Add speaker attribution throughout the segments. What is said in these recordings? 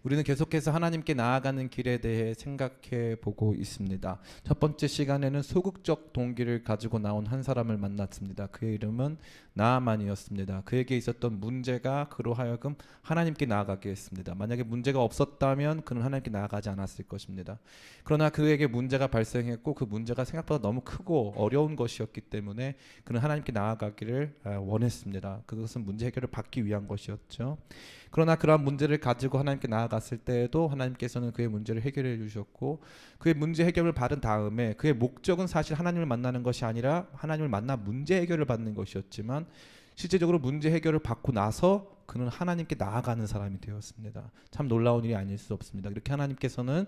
Speaker 1: 우리는 계속해서 하나님께 나아가는 길에 대해 생각해 보고 있습니다. 첫 번째 시간에는 소극적 동기를 가지고 나온 한 사람을 만났습니다. 그의 이름은 나아만이었습니다. 그에게 있었던 문제가 그로 하여금 하나님께 나아가게 했습니다. 만약에 문제가 없었다면 그는 하나님께 나아가지 않았을 것입니다. 그러나 그에게 문제가 발생했고 그 문제가 생각보다 너무 크고 어려운 것이었기 때문에 그는 하나님께 나아가기를 원했습니다. 그것은 문제 해결을 받기 위한 것이었죠. 그러나 그러한 문제를 가지고 하나님께 나아갔을 때에도 하나님께서는 그의 문제를 해결해 주셨고, 그의 문제 해결을 받은 다음에 그의 목적은 사실 하나님을 만나는 것이 아니라 하나님을 만나 문제 해결을 받는 것이었지만, 실제적으로 문제 해결을 받고 나서 그는 하나님께 나아가는 사람이 되었습니다. 참 놀라운 일이 아닐 수 없습니다. 이렇게 하나님께서는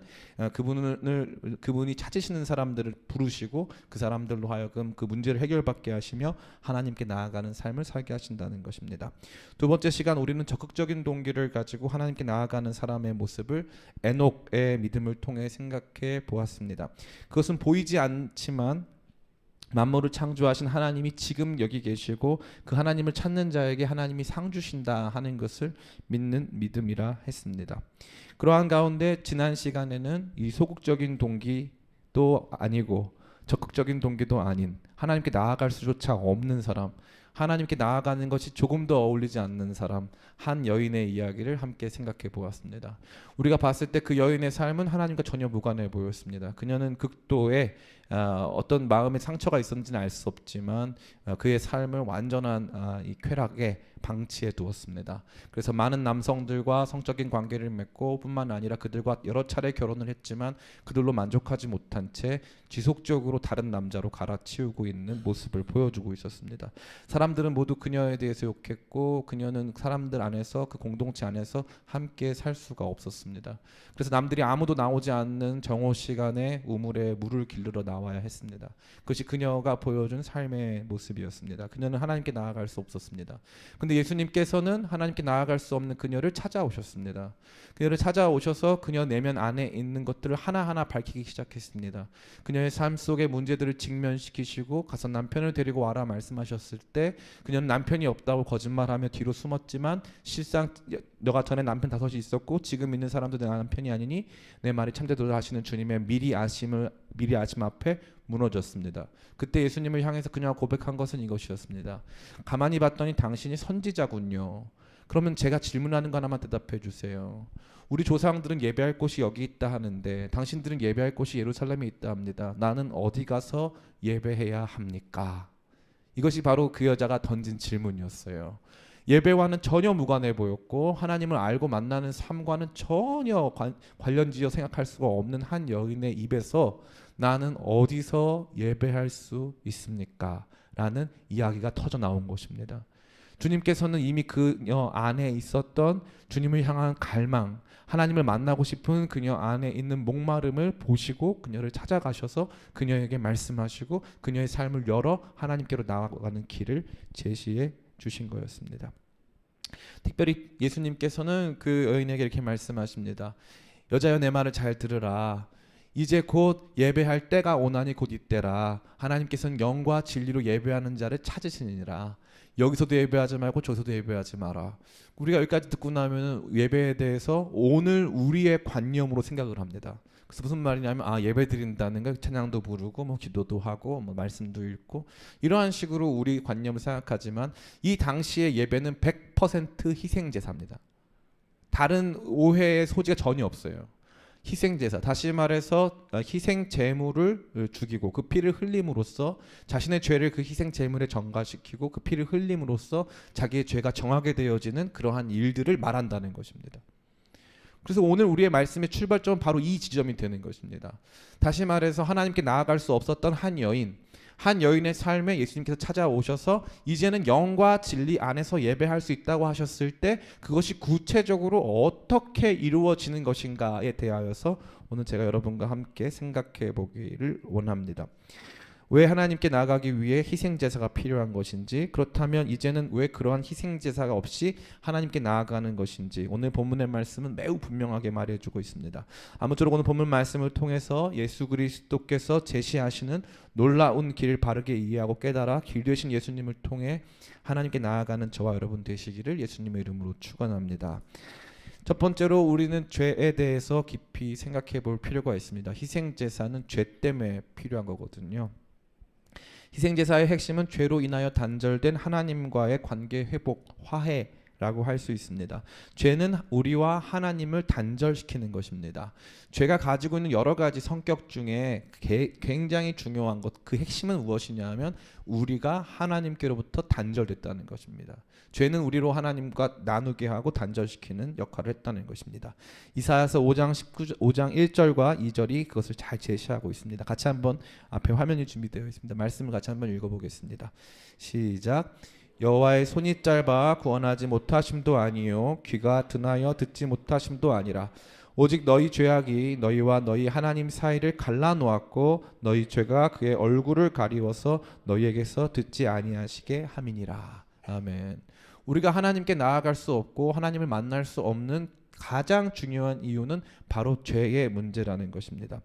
Speaker 1: 그분이 찾으시는 사람들을 부르시고 그 사람들로 하여금 그 문제를 해결받게 하시며 하나님께 나아가는 삶을 살게 하신다는 것입니다. 두 번째 시간, 우리는 적극적인 동기를 가지고 하나님께 나아가는 사람의 모습을 에녹의 믿음을 통해 생각해 보았습니다. 그것은 보이지 않지만 만물을 창조하신 하나님이 지금 여기 계시고 그 하나님을 찾는 자에게 하나님이 상 주신다 하는 것을 믿는 믿음이라 했습니다. 그러한 가운데 지난 시간에는 이 소극적인 동기도 아니고 적극적인 동기도 아닌, 하나님께 나아갈 수조차 없는 사람, 하나님께 나아가는 것이 조금 더 어울리지 않는 사람, 한 여인의 이야기를 함께 생각해 보았습니다. 우리가 봤을 때 그 여인의 삶은 하나님과 전혀 무관해 보였습니다. 그녀는 극도의 어떤 마음의 상처가 있었는지는 알 수 없지만 그의 삶을 완전한 이 쾌락에 방치해 두었습니다. 그래서 많은 남성들과 성적인 관계를 맺고 뿐만 아니라 그들과 여러 차례 결혼을 했지만 그들로 만족하지 못한 채 지속적으로 다른 남자로 갈아치우고 있는 모습을 보여주고 있었습니다. 사람들은 모두 그녀에 대해서 욕했고 그녀는 사람들 안에서, 그 공동체 안에서 함께 살 수가 없었습니다. 그래서 남들이 아무도 나오지 않는 정오 시간에 우물에 물을 길르러 나와야 했습니다. 그것이 그녀가 보여준 삶의 모습이었습니다. 그녀는 하나님께 나아갈 수 없었습니다. 근데 예수님께서는 하나님께 나아갈 수 없는 그녀를 찾아오셨습니다. 그녀를 찾아오셔서 그녀 내면 안에 있는 것들을 하나하나 밝히기 시작했습니다. 그녀의 삶 속의 문제들을 직면시키시고 가서 남편을 데리고 와라 말씀하셨을 때 그녀는 남편이 없다고 거짓말하며 뒤로 숨었지만 실상 너가 전에 남편 5이 있었고 지금 있는 사람도 내 남편이 아니니 내 말이 참되도다 하시는 주님의 미리 아심 앞에 무너졌습니다. 그때 예수님을 향해서 그녀가 고백한 것은 이것이었습니다. 가만히 봤더니 당신이 선지자군요. 그러면 제가 질문하는 거 하나만 대답해 주세요. 우리 조상들은 예배할 곳이 여기 있다 하는데 당신들은 예배할 곳이 예루살렘에 있다 합니다. 나는 어디 가서 예배해야 합니까? 이것이 바로 그 여자가 던진 질문이었어요. 예배와는 전혀 무관해 보였고 하나님을 알고 만나는 삶과는 전혀 관련지어 생각할 수가 없는 한 여인의 입에서 나는 어디서 예배할 수 있습니까? 라는 이야기가 터져 나온 것입니다. 주님께서는 이미 그녀 안에 있었던 주님을 향한 갈망, 하나님을 만나고 싶은 그녀 안에 있는 목마름을 보시고 그녀를 찾아가셔서 그녀에게 말씀하시고 그녀의 삶을 열어 하나님께로 나아가는 길을 제시해 주신 거였습니다. 특별히 예수님께서는 그 여인에게 이렇게 말씀하십니다. 여자여, 내 말을 잘 들으라. 이제 곧 예배할 때가 오나니 곧 이때라. 하나님께서는 영과 진리로 예배하는 자를 찾으시니라. 여기서도 예배하지 말고 저기서도 예배하지 마라. 우리가 여기까지 듣고 나면 예배에 대해서 오늘 우리의 관념으로 생각을 합니다. 그래서 무슨 말이냐면 예배 드린다는 거 찬양도 부르고 뭐 기도도 하고 뭐 말씀도 읽고 이러한 식으로 우리 관념을 생각하지만 이 당시의 예배는 100% 희생제사입니다. 다른 오해의 소지가 전혀 없어요. 희생제사, 다시 말해서 희생 제물을 죽이고 그 피를 흘림으로써 자신의 죄를 그 희생 제물에 전가시키고 그 피를 흘림으로써 자기의 죄가 정하게 되어지는 그러한 일들을 말한다는 것입니다. 그래서 오늘 우리의 말씀의 출발점은 바로 이 지점이 되는 것입니다. 다시 말해서 하나님께 나아갈 수 없었던 한 여인의 삶에 예수님께서 찾아오셔서 이제는 영과 진리 안에서 예배할 수 있다고 하셨을 때 그것이 구체적으로 어떻게 이루어지는 것인가에 대하여서 오늘 제가 여러분과 함께 생각해 보기를 원합니다. 왜 하나님께 나아가기 위해 희생제사가 필요한 것인지, 그렇다면 이제는 왜 그러한 희생제사가 없이 하나님께 나아가는 것인지 오늘 본문의 말씀은 매우 분명하게 말해주고 있습니다. 아무쪼록 오늘 본문 말씀을 통해서 예수 그리스도께서 제시하시는 놀라운 길을 바르게 이해하고 깨달아 길 되신 예수님을 통해 하나님께 나아가는 저와 여러분 되시기를 예수님의 이름으로 축원합니다. 첫 번째로 우리는 죄에 대해서 깊이 생각해 볼 필요가 있습니다. 희생제사는 죄 때문에 필요한 거거든요. 희생제사의 핵심은 죄로 인하여 단절된 하나님과의 관계 회복, 화해라고 할 수 있습니다. 죄는 우리와 하나님을 단절시키는 것입니다. 죄가 가지고 있는 여러 가지 성격 중에 굉장히 중요한 것, 그 핵심은 무엇이냐 하면 우리가 하나님께로부터 단절됐다는 것입니다. 죄는 우리로 하나님과 나누게 하고 단절시키는 역할을 했다는 것입니다. 이사야서 5장 1절과 2절이 그것을 잘 제시하고 있습니다. 같이 한번 앞에 화면이 준비되어 있습니다. 말씀을 같이 한번 읽어보겠습니다. 시작. 여호와의 손이 짧아 구원하지 못하심도 아니요 귀가 둔하여 듣지 못하심도 아니라 오직 너희 죄악이 너희와 너희 하나님 사이를 갈라놓았고 너희 죄가 그의 얼굴을 가리워서 너희에게서 듣지 아니하시게 함이니라. 아멘. 우리가 하나님께 나아갈 수 없고 하나님을 만날 수 없는 가장 중요한 이유는 바로 죄의 문제라는 것입니다.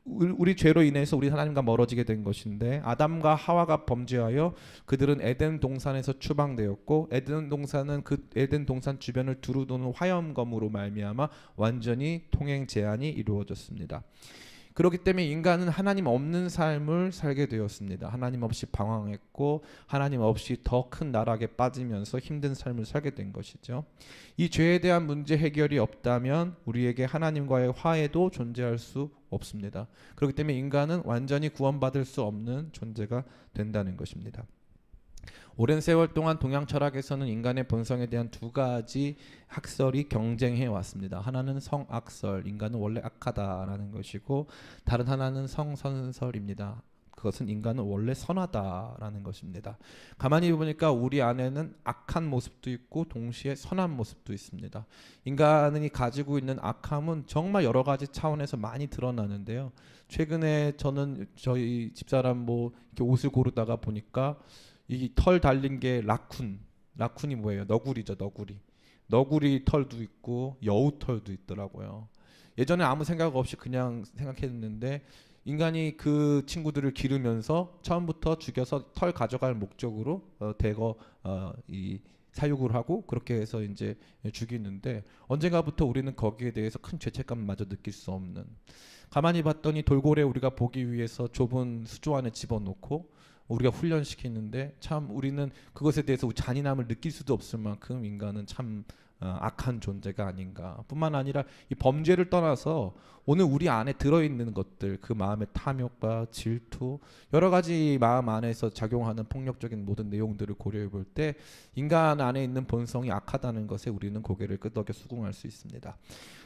Speaker 1: 우리 죄로 인해서 우리 하나님과 멀어지게 된 것인데 아담과 하와가 범죄하여 그들은 에덴 동산에서 추방되었고 에덴 동산은 그 에덴 동산 주변을 두루도는 화염검으로 말미암아 완전히 통행 제한이 이루어졌습니다. 그렇기 때문에 인간은 하나님 없는 삶을 살게 되었습니다. 하나님 없이 방황했고 하나님 없이 더 큰 나락에 빠지면서 힘든 삶을 살게 된 것이죠. 이 죄에 대한 문제 해결이 없다면 우리에게 하나님과의 화해도 존재할 수 없습니다. 그렇기 때문에 인간은 완전히 구원받을 수 없는 존재가 된다는 것입니다. 오랜 세월 동안 동양 철학에서는 인간의 본성에 대한 두 가지 학설이 경쟁해 왔습니다. 하나는 성악설, 인간은 원래 악하다라는 것이고 다른 하나는 성선설입니다. 그것은 인간은 원래 선하다라는 것입니다. 가만히 보니까 우리 안에는 악한 모습도 있고 동시에 선한 모습도 있습니다. 인간이 가지고 있는 악함은 정말 여러 가지 차원에서 많이 드러나는데요. 최근에 저는 저희 집사람 이렇게 옷을 고르다가 보니까 이 털 달린 게 라쿤이 뭐예요? 너구리죠, 너구리 털도 있고 여우 털도 있더라고요. 예전에 아무 생각 없이 그냥 생각했는데 인간이 그 친구들을 기르면서 처음부터 죽여서 털 가져갈 목적으로 대거 이 사육을 하고 그렇게 해서 이제 죽이는데 언젠가부터 우리는 거기에 대해서 큰 죄책감마저 느낄 수 없는, 가만히 봤더니 돌고래 우리가 보기 위해서 좁은 수조 안에 집어넣고 우리가 훈련시키는데 참 우리는 그것에 대해서 잔인함을 느낄 수도 없을 만큼 인간은 참 악한 존재가 아닌가. 뿐만 아니라 이 범죄를 떠나서 오늘 우리 안에 들어있는 것들, 그 마음의 탐욕과 질투, 여러 가지 마음 안에서 작용하는 폭력적인 모든 내용들을 고려해 볼 때 인간 안에 있는 본성이 악하다는 것에 우리는 고개를 끄덕여 수긍할 수 있습니다.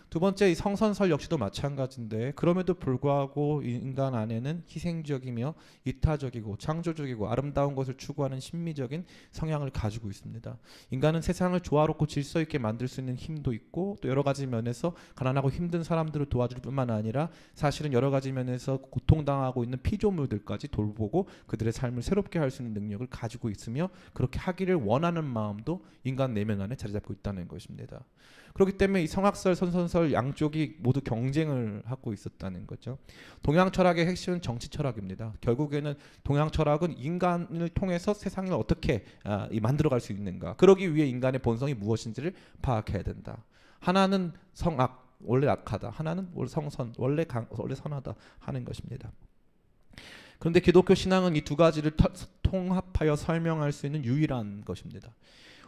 Speaker 1: 두 번째, 이 성선설 역시도 마찬가지인데 그럼에도 불구하고 인간 안에는 희생적이며 이타적이고 창조적이고 아름다운 것을 추구하는 심미적인 성향을 가지고 있습니다. 인간은 세상을 조화롭고 질서 있게 만들 수 있는 힘도 있고 또 여러 가지 면에서 가난하고 힘든 사람들을 도와줄 뿐만 아니라 사실은 여러 가지 면에서 고통당하고 있는 피조물들까지 돌보고 그들의 삶을 새롭게 할 수 있는 능력을 가지고 있으며 그렇게 하기를 원하는 마음도 인간 내면 안에 자리 잡고 있다는 것입니다. 그렇기 때문에 이 성악설, 선선설 양쪽이 모두 경쟁을 하고 있었다는 거죠. 동양 철학의 핵심은 정치 철학입니다. 결국에는 동양 철학은 인간을 통해서 세상을 어떻게 만들어갈 수 있는가, 그러기 위해 인간의 본성이 무엇인지를 파악해야 된다. 하나는 성악, 원래 악하다. 하나는 성선, 원래 선하다 하는 것입니다. 그런데 기독교 신앙은 이 두 가지를 통합하여 설명할 수 있는 유일한 것입니다.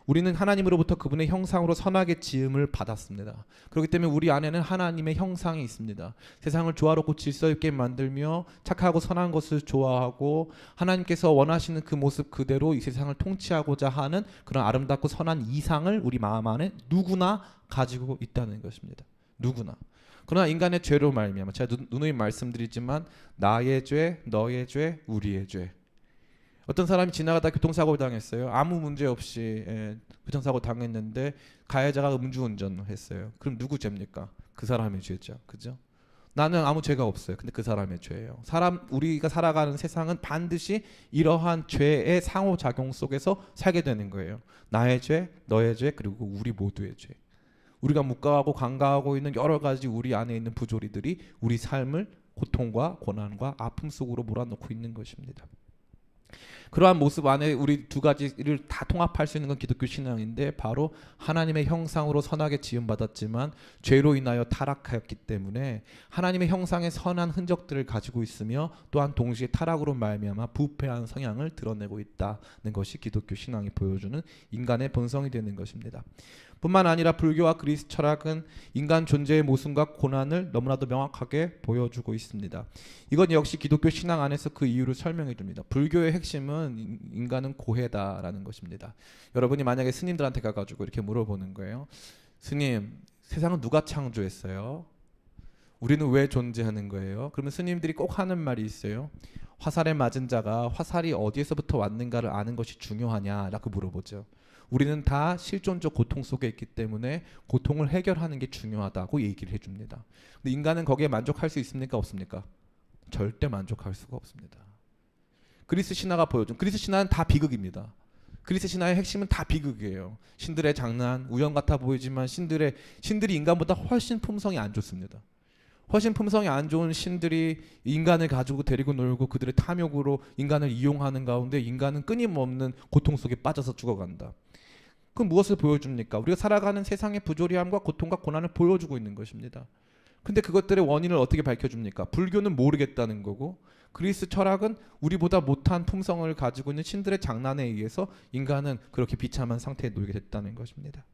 Speaker 1: 우리는 하나님으로부터 그분의 형상으로 선하게 지음을 받았습니다. 그렇기 때문에 우리 안에는 하나님의 형상이 있습니다. 세상을 조화롭고 질서 있게 만들며 착하고 선한 것을 좋아하고 하나님께서 원하시는 그 모습 그대로 이 세상을 통치하고자 하는 그런 아름답고 선한 이상을 우리 마음 안에 누구나 가지고 있다는 것입니다. 누구나. 그러나 인간의 죄로 말미암아, 제가 누누이 말씀드리지만 나의 죄, 너의 죄, 우리의 죄. 어떤 사람이 지나가다 교통사고를 당했어요. 아무 문제 없이 교통사고 당했는데 가해자가 음주운전을 했어요. 그럼 누구 죄입니까? 그 사람의 죄죠. 그죠? 나는 아무 죄가 없어요. 근데 그 사람의 죄예요. 우리가 살아가는 세상은 반드시 이러한 죄의 상호작용 속에서 살게 되는 거예요. 나의 죄, 너의 죄, 그리고 우리 모두의 죄. 우리가 묵과하고 간과하고 있는 여러 가지 우리 안에 있는 부조리들이 우리 삶을 고통과 고난과 아픔 속으로 몰아넣고 있는 것입니다. 그러한 모습 안에 우리 두 가지를 다 통합할 수 있는 건 기독교 신앙인데, 바로 하나님의 형상으로 선하게 지음받았지만 죄로 인하여 타락하였기 때문에 하나님의 형상의 선한 흔적들을 가지고 있으며, 또한 동시에 타락으로 말미암아 부패한 성향을 드러내고 있다는 것이 기독교 신앙이 보여주는 인간의 본성이 되는 것입니다. 뿐만 아니라 불교와 그리스 철학은 인간 존재의 모순과 고난을 너무나도 명확하게 보여주고 있습니다. 이건 역시 기독교 신앙 안에서 그 이유를 설명해 줍니다. 불교의 핵심은 인간은 고해다라는 것입니다. 여러분이 만약에 스님들한테 가가지고 이렇게 물어보는 거예요. 스님, 세상은 누가 창조했어요? 우리는 왜 존재하는 거예요? 그러면 스님들이 꼭 하는 말이 있어요. 화살에 맞은 자가 화살이 어디에서부터 왔는가를 아는 것이 중요하냐라고 물어보죠. 우리는 다 실존적 고통 속에 있기 때문에 고통을 해결하는 게 중요하다고 얘기를 해줍니다. 근데 인간은 거기에 만족할 수 있습니까? 없습니까? 절대 만족할 수가 없습니다. 그리스 신화가 보여준, 그리스 신화는 다 비극입니다. 그리스 신화의 핵심은 다 비극이에요. 신들의 장난, 우연 같아 보이지만 신들이 인간보다 훨씬 품성이 안 좋습니다. 훨씬 품성이 안 좋은 신들이 인간을 가지고 데리고 놀고 그들의 탐욕으로 인간을 이용하는 가운데 인간은 끊임없는 고통 속에 빠져서 죽어간다. 그럼 무엇을 보여줍니까? 우리가 살아가는 세상의 부조리함과 고통과 고난을 보여주고 있는 것입니다. 근데 그것들의 원인을 어떻게 밝혀줍니까? 불교는 모르겠다는 거고, 그리스 철학은 우리보다 못한 품성을 가지고 있는 신들의 장난에 의해서 인간은 그렇게 비참한 상태에 놓이게 됐다는 것입니다.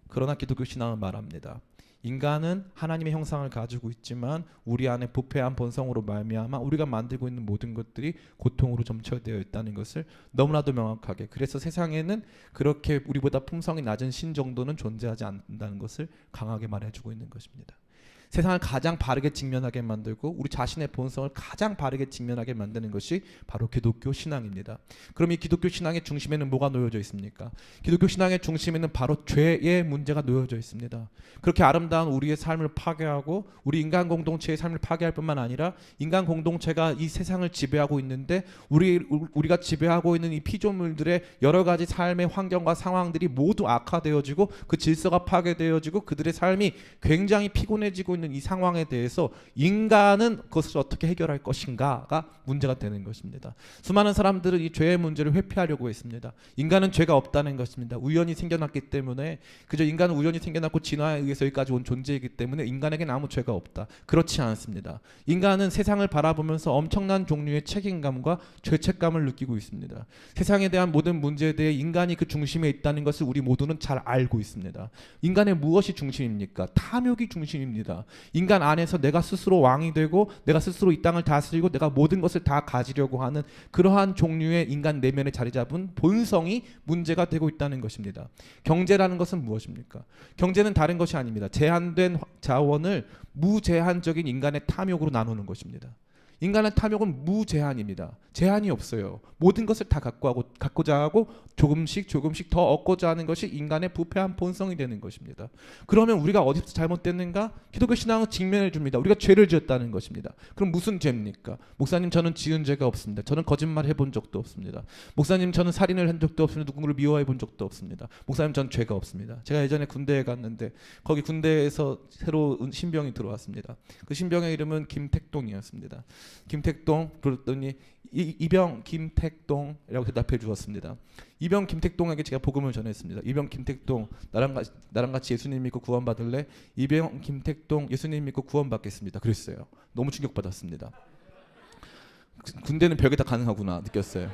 Speaker 1: 그러나 기독교 신앙은 말합니다. 인간은 하나님의 형상을 가지고 있지만 우리 안에 부패한 본성으로 말미암아 우리가 만들고 있는 모든 것들이 고통으로 점철되어 있다는 것을 너무나도 명확하게, 그래서 세상에는 그렇게 우리보다 품성이 낮은 신 정도는 존재하지 않는다는 것을 강하게 말해주고 있는 것입니다. 세상을 가장 바르게 직면하게 만들고 우리 자신의 본성을 가장 바르게 직면하게 만드는 것이 바로 기독교 신앙입니다. 그럼 이 기독교 신앙의 중심에는 뭐가 놓여져 있습니까? 기독교 신앙의 중심에는 바로 죄의 문제가 놓여져 있습니다. 그렇게 아름다운 우리의 삶을 파괴하고 우리 인간 공동체의 삶을 파괴할 뿐만 아니라 인간 공동체가 이 세상을 지배하고 있는데 우리가 지배하고 있는 이 피조물들의 여러 가지 삶의 환경과 상황들이 모두 악화되어지고 그 질서가 파괴되어지고 그들의 삶이 굉장히 피곤해지고 있는 이 상황에 대해서 인간은 그것을 어떻게 해결할 것인가가 문제가 되는 것입니다. 수많은 사람들은 이 죄의 문제를 회피하려고 했습니다. 인간은 죄가 없다는 것입니다. 우연히 생겨났기 때문에, 그저 인간은 우연히 생겨났고 진화에 의해서 여기까지 온 존재이기 때문에 인간에게는 아무 죄가 없다. 그렇지 않습니다. 인간은 세상을 바라보면서 엄청난 종류의 책임감과 죄책감을 느끼고 있습니다. 세상에 대한 모든 문제에 대해 인간이 그 중심에 있다는 것을 우리 모두는 잘 알고 있습니다. 인간의 무엇이 중심입니까? 탐욕이 중심입니다. 인간 안에서 내가 스스로 왕이 되고 내가 스스로 이 땅을 다스리고 내가 모든 것을 다 가지려고 하는 그러한 종류의 인간 내면에 자리 잡은 본성이 문제가 되고 있다는 것입니다. 경제라는 것은 무엇입니까? 경제는 다른 것이 아닙니다. 제한된 자원을 무제한적인 인간의 탐욕으로 나누는 것입니다. 인간의 탐욕은 무제한입니다. 제한이 없어요. 모든 것을 다 갖고자 하고 조금씩 더 얻고자 하는 것이 인간의 부패한 본성이 되는 것입니다. 그러면 우리가 어디서 잘못됐는가? 기독교 신앙은 직면해 줍니다. 우리가 죄를 지었다는 것입니다. 그럼 무슨 죄입니까? 목사님, 저는 지은 죄가 없습니다. 저는 거짓말 해본 적도 없습니다. 목사님, 저는 살인을 한 적도 없습니다. 누군가를 미워해 본 적도 없습니다. 목사님, 전 죄가 없습니다. 제가 예전에 군대에 갔는데 거기 군대에서 새로 신병이 들어왔습니다. 그 신병의 이름은 김택동이었습니다. 김택동, 그랬더니 이병 김택동이라고 대답해 주었습니다. 이병 김택동에게 제가 복음을 전했습니다. 이병 김택동, 나랑 같이 예수님 믿고 구원 받을래? 이병 김택동, 예수님 믿고 구원 받겠습니다. 그랬어요. 너무 충격받았습니다. 군대는 별게 다 가능하구나 느꼈어요.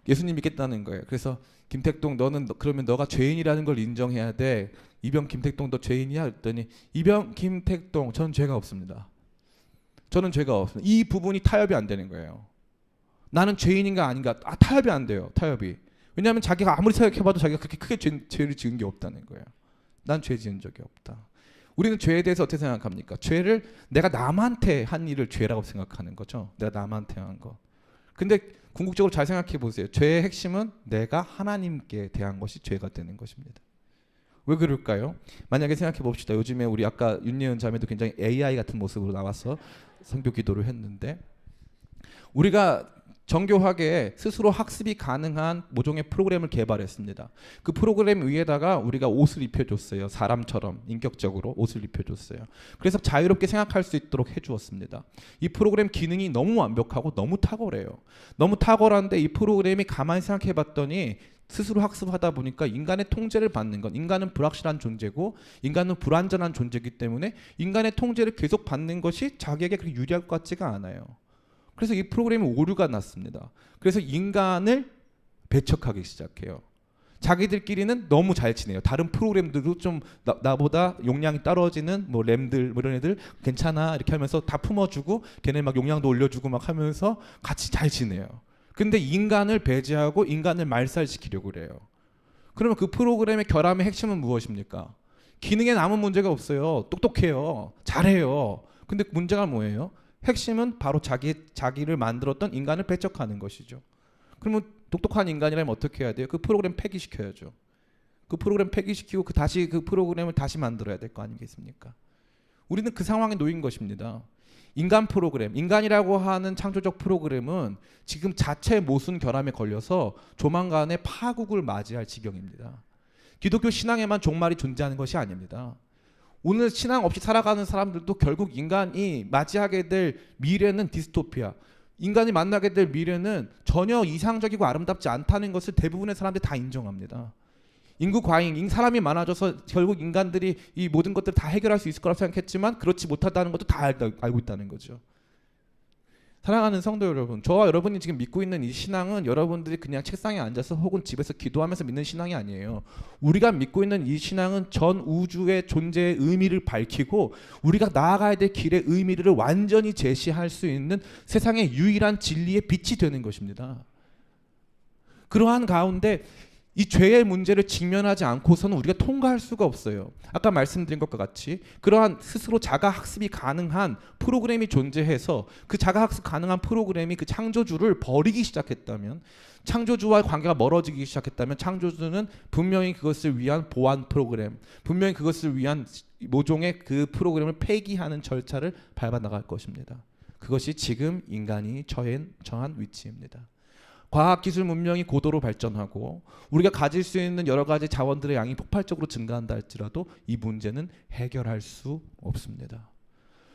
Speaker 1: 예수님 믿겠다는 거예요. 그래서 김택동, 그러면 너가 죄인이라는 걸 인정해야 돼. 이병 김택동, 너 죄인이야? 그랬더니 이병 김택동, 전 죄가 없습니다. 저는 죄가 없습니다. 이 부분이 타협이 안 되는 거예요. 나는 죄인인가 아닌가? 타협이 안 돼요. 타협이. 왜냐하면 자기가 아무리 생각해봐도 자기가 그렇게 크게 죄를 지은 게 없다는 거예요. 난 죄 지은 적이 없다. 우리는 죄에 대해서 어떻게 생각합니까? 죄를 내가 남한테 한 일을 죄라고 생각하는 거죠. 내가 남한테 한 거. 근데 궁극적으로 잘 생각해 보세요. 죄의 핵심은 내가 하나님께 대한 것이 죄가 되는 것입니다. 왜 그럴까요? 만약에 생각해 봅시다. 요즘에 우리 아까 윤예은 자매도 굉장히 AI 같은 모습으로 나와서 성교 기도를 했는데, 우리가 정교하게 스스로 학습이 가능한 모종의 프로그램을 개발했습니다. 그 프로그램 위에다가 우리가 옷을 입혀줬어요. 사람처럼 인격적으로 옷을 입혀줬어요. 그래서 자유롭게 생각할 수 있도록 해주었습니다. 이 프로그램 기능이 너무 완벽하고 너무 탁월해요. 너무 탁월한데 이 프로그램이 가만히 생각해봤더니 스스로 학습하다 보니까 인간의 통제를 받는 건, 인간은 불확실한 존재고 인간은 불완전한 존재이기 때문에 인간의 통제를 계속 받는 것이 자기에게 그렇게 유리할 것 같지가 않아요. 그래서 이 프로그램에 오류가 났습니다. 그래서 인간을 배척하기 시작해요. 자기들끼리는 너무 잘 지내요. 다른 프로그램들도 좀 나보다 용량이 떨어지는 뭐 램들 뭐 이런 애들 괜찮아 이렇게 하면서 다 품어주고 걔네 막 용량도 올려주고 막 하면서 같이 잘 지내요. 근데 인간을 배제하고 인간을 말살시키려고 그래요. 그러면 그 프로그램의 결함의 핵심은 무엇입니까? 기능에는 아무 문제가 없어요. 똑똑해요. 잘해요. 근데 문제가 뭐예요? 핵심은 바로 자기를 만들었던 인간을 배척하는 것이죠. 그러면 똑똑한 인간이라면 어떻게 해야 돼요? 그 프로그램 폐기시켜야죠. 그 프로그램 폐기시키고 다시 그 프로그램을 다시 만들어야 될 거 아니겠습니까? 우리는 그 상황에 놓인 것입니다. 인간 프로그램, 인간이라고 하는 창조적 프로그램은 지금 자체 모순 결함에 걸려서 조만간에 파국을 맞이할 지경입니다. 기독교 신앙에만 종말이 존재하는 것이 아닙니다. 오늘 신앙 없이 살아가는 사람들도 결국 인간이 맞이하게 될 미래는 디스토피아, 인간이 만나게 될 미래는 전혀 이상적이고 아름답지 않다는 것을 대부분의 사람들이 다 인정합니다. 인구 과잉, 사람이 많아져서 결국 인간들이 이 모든 것들을 다 해결할 수 있을 거라고 생각했지만 그렇지 못하다는 것도 다 알고 있다는 거죠. 사랑하는 성도 여러분, 저와 여러분이 지금 믿고 있는 이 신앙은 여러분들이 그냥 책상에 앉아서 혹은 집에서 기도하면서 믿는 신앙이 아니에요. 우리가 믿고 있는 이 신앙은 전 우주의 존재의 의미를 밝히고 우리가 나아가야 될 길의 의미를 완전히 제시할 수 있는 세상의 유일한 진리의 빛이 되는 것입니다. 그러한 가운데 이 죄의 문제를 직면하지 않고서는 우리가 통과할 수가 없어요. 아까 말씀드린 것과 같이 그러한 스스로 자가학습이 가능한 프로그램이 존재해서 그 자가학습 가능한 프로그램이 그 창조주를 버리기 시작했다면, 창조주와의 관계가 멀어지기 시작했다면 창조주는 분명히 그것을 위한 보완 프로그램, 분명히 그것을 위한 모종의 그 프로그램을 폐기하는 절차를 밟아 나갈 것입니다. 그것이 지금 인간이 처한 위치입니다. 과학기술 문명이 고도로 발전하고 우리가 가질 수 있는 여러 가지 자원들의 양이 폭발적으로 증가한다 할지라도 이 문제는 해결할 수 없습니다.